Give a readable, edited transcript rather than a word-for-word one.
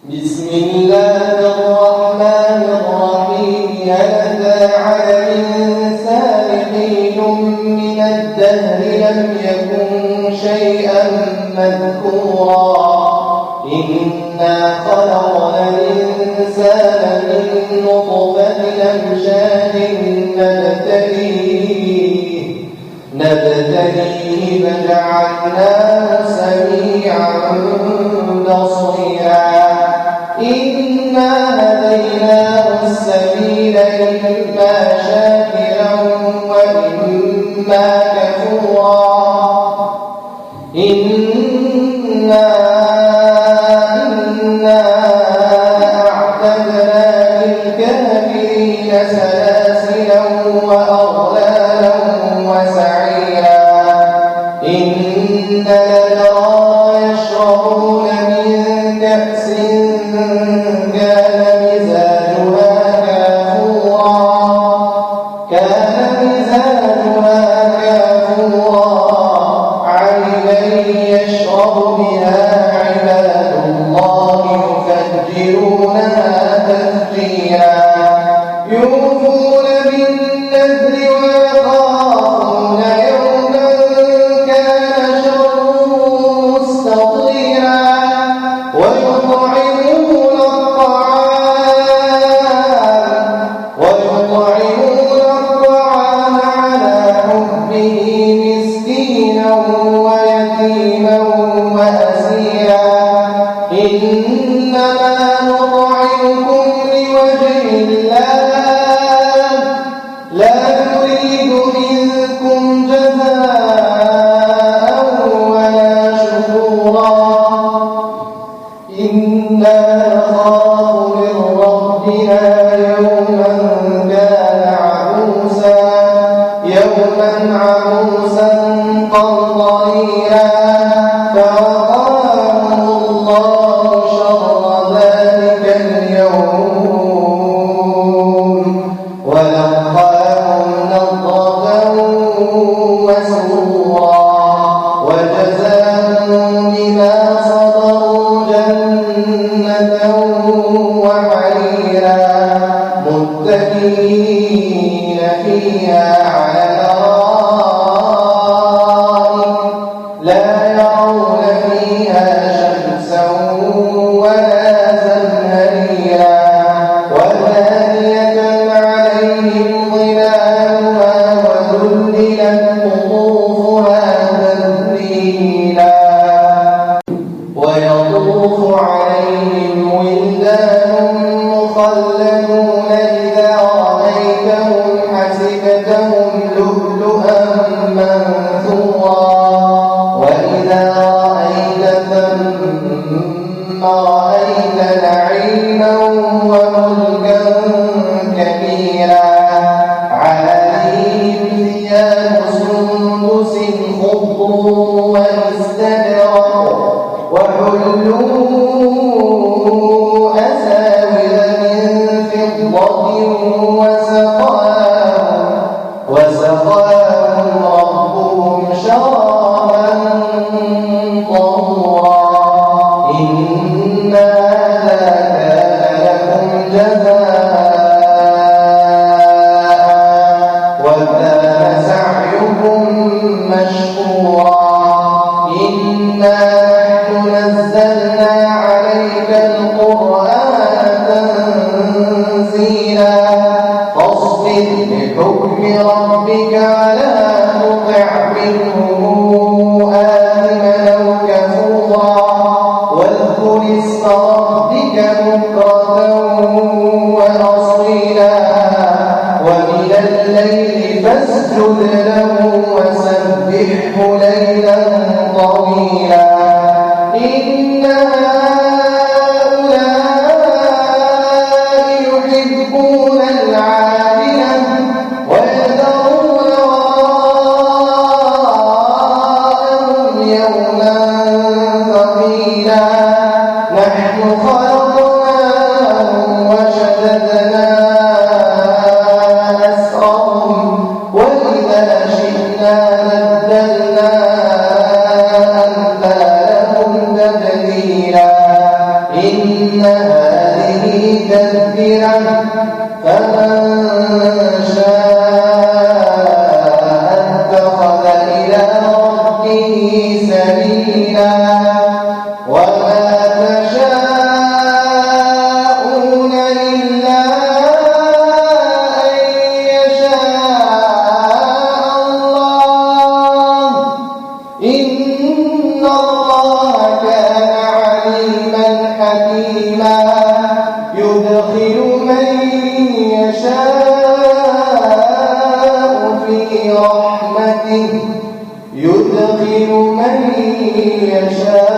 بسم الله الرحمن الرحيم. هل أتى على الإنسان حين من الدهر لم يكن شيئا مذكورا إنا خلقنا الإنسان من نطفة أمشاج نبتليه فجعلناه سميعا بصيرا إنا هديناه السبيل إما شاكرا وإما كفورا إنا أعتدنا للكافرين سلاسلا وأغلالا وسعيرا إن الأبرار يشربون من كأس كان مزاجها كافورا عينا يشرب بها عباد الله يفجرونها تفجيرا يوفون بالنذر ويخافون يوما كان شره مستطيرا ويطعمون الطعام على حبه مسكينا ويتيما وأسيرا إنما نطعمكم لوجه الله لا نريد منكم جزاء ولا شكورا إنا نخاف من ربنا يوما عبوسا قمطريرا فوقاهم الله شر ذلك اليوم ولقاهم نضرة وسرورا وجزاهم بما صبروا جنة وحريرا متكئين فيها على لا يرون فيها شمسا ولا زمهريرا ودانية عليهم ظلالها وذللت قطوفها تذليلا ويطوف عليهم ولدان مخلدون إذا رأيتهم حسبتهم لؤلؤا منثورا وإذا رأيت ثم رأيت نعيما وملكا كبيرا عليهم ثياب سندس خضر واستبرق وحلوا أساور من فضة وسقاهم ربهم شرابا طهورا إن هذا كان لكم جزاء وكان سعيكم مشكورا إنا نحن نزلنا عليك القرآن تنزيلا فاصبر لحكم ربك ولا تطع منهم آثما أو كفورا واذكر اسم ربك بكرة وأصيلا ومن الليل فاسجد له وسبحه ليلا طويلا إن هؤلاء يحبون العاجلة ويذرون وراءهم يوما ثقيلا نحن خلقناهم وشددنا أسرهم وإذا شئنا بدلنا أمثالهم تبديلا إن كبيرة فمن شاء اتخذ إلى ربه سبيلا وما تشاءون إلا أن يشاء الله إن الله كان عليما حكيما يدخل من يشاء في رحمته يدخل من يشاء